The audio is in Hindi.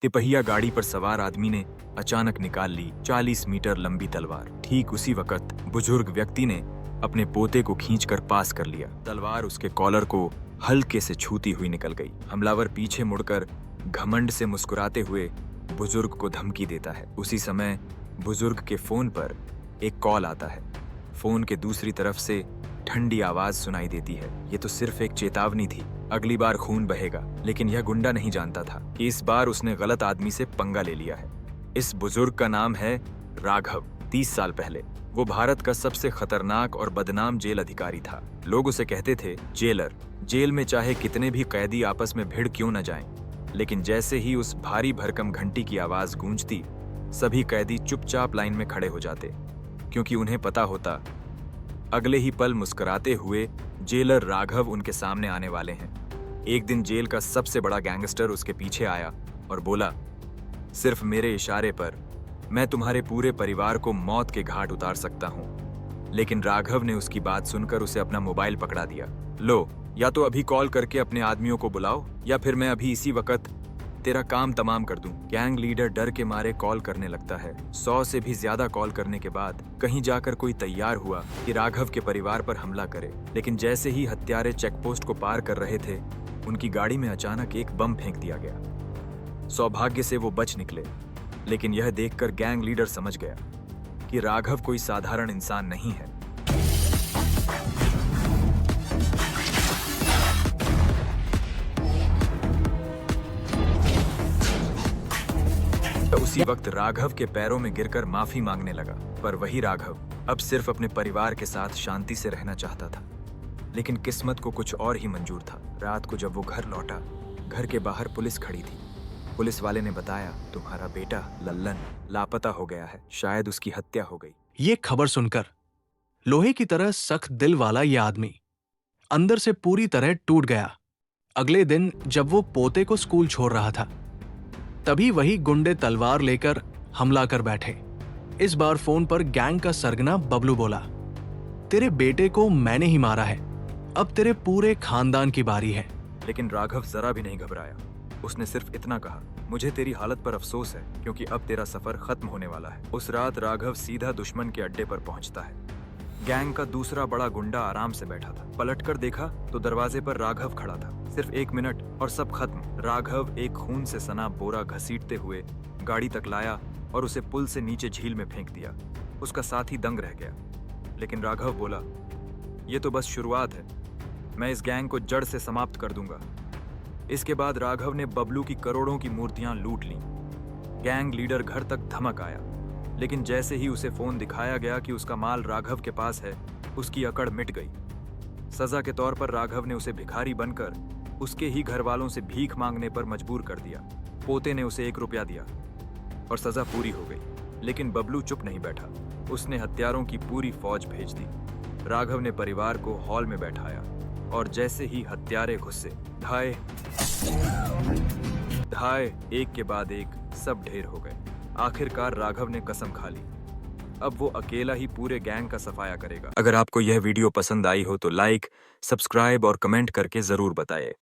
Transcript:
तिपहिया गाड़ी पर सवार आदमी ने अचानक निकाल ली 40 मीटर लंबी तलवार। ठीक उसी वक्त बुजुर्ग व्यक्ति ने अपने पोते को खींचकर पास कर लिया। तलवार उसके कॉलर को हल्के से छूती हुई निकल गई। हमलावर पीछे मुड़कर घमंड से मुस्कुराते हुए बुजुर्ग को धमकी देता है। उसी समय बुजुर्ग के फोन पर एक कॉल आता है। फोन के दूसरी तरफ से ठंडी आवाज सुनाई देती है। ये तो सिर्फ एक चेतावनी थी, अगली बार खून बहेगा। लेकिन यह गुंडा नहीं जानता था कि इस बार उसने गलत आदमी से पंगा ले लिया है। इस बुजुर्ग का नाम है राघव। 30 साल पहले वो भारत का सबसे खतरनाक और बदनाम जेल अधिकारी था। लोग उसे कहते थे जेलर। जेल में चाहे कितने भी कैदी आपस में भिड़ क्यों न जाएं, लेकिन जैसे ही उस भारी भरकम घंटी की आवाज गूंजती, सभी कैदी चुपचाप लाइन में खड़े हो जाते, क्योंकि उन्हें पता होता अगले ही पल मुस्कुराते हुए जेलर राघव उनके सामने आने वाले हैं। एक दिन जेल का सबसे बड़ा गैंगस्टर उसके पीछे आया और बोला, सिर्फ मेरे इशारे पर मैं तुम्हारे पूरे परिवार को मौत के घाट उतार सकता हूं। लेकिन राघव ने उसकी बात सुनकर उसे अपना मोबाइल पकड़ा दिया। लो, या तो अभी कॉल करके अपने आदमियों को बुलाओ, या फिर मैं अभी इसी वक्त तेरा काम तमाम कर दूं। गैंग लीडर डर के मारे कॉल करने लगता है। 100 से भी ज्यादा कॉल करने के बाद कहीं जाकर कोई तैयार हुआ कि राघव के परिवार पर हमला करे। लेकिन जैसे ही हत्यारे चेकपोस्ट को पार कर रहे थे, उनकी गाड़ी में अचानक एक बम फेंक दिया गया। सौभाग्य से वो बच निकले, लेकिन यह देखकर गैंग लीडर समझ गया कि राघव कोई साधारण इंसान नहीं है। उसी वक्त राघव के पैरों में गिरकर माफी मांगने लगा। पर वही राघव अब सिर्फ अपने परिवार के साथ शांति से रहना चाहता था। लेकिन किस्मत को कुछ और ही मंजूर था। रात को जब वो घर लौटा, घर के बाहर पुलिस खड़ी थी। पुलिस वाले ने बताया, तुम्हारा बेटा लल्लन लापता हो गया है, शायद उसकी हत्या हो गई। ये खबर सुनकर लोहे की तरह सख्त दिल वाला यह आदमी अंदर से पूरी तरह टूट गया। अगले दिन जब वो पोते को स्कूल छोड़ रहा था, तभी वही गुंडे तलवार लेकर हमला कर बैठे। इस बार फोन पर गैंग का सरगना बबलू बोला, तेरे बेटे को मैंने ही मारा है, अब तेरे पूरे खानदान की बारी है। लेकिन राघव जरा भी नहीं घबराया। उसने सिर्फ इतना कहा, मुझे तेरी हालत पर अफसोस है, क्योंकि अब तेरा सफर खत्म होने वाला है। उस रात राघव सीधा दुश्मन के अड्डे पर पहुंचता है। गैंग का दूसरा बड़ा गुंडा आराम से बैठा था। पलटकर देखा तो दरवाजे पर राघव खड़ा था। सिर्फ 1 मिनट और सब खत्म। राघव एक खून से सना बोरा घसीटते हुए गाड़ी तक लाया और उसे पुल से नीचे झील में फेंक दिया। उसका साथी दंग रह गया। लेकिन राघव बोला, ये तो बस शुरुआत है, मैं इस गैंग को जड़ से समाप्त कर दूंगा। इसके बाद राघव ने बबलू की करोड़ों की मूर्तियां लूट लीं। गैंग लीडर घर तक धमक आया, लेकिन जैसे ही उसे फोन दिखाया गया कि उसका माल राघव के पास है, उसकी अकड़ मिट गई। सजा के तौर पर राघव ने उसे भिखारी बनकर उसके ही घर वालों से भीख मांगने पर मजबूर कर दिया। पोते ने उसे 1 रुपया दिया और सजा पूरी हो गई। लेकिन बबलू चुप नहीं बैठा। उसने हत्यारों की पूरी फौज भेज दी। राघव ने परिवार को हॉल में बैठाया और जैसे ही हत्यारे घुसे, ढाए ढाए एक के बाद एक सब ढेर हो गए। आखिरकार राघव ने कसम खा ली, अब वो अकेला ही पूरे गैंग का सफाया करेगा। अगर आपको यह वीडियो पसंद आई हो तो लाइक, सब्सक्राइब और कमेंट करके जरूर बताएं।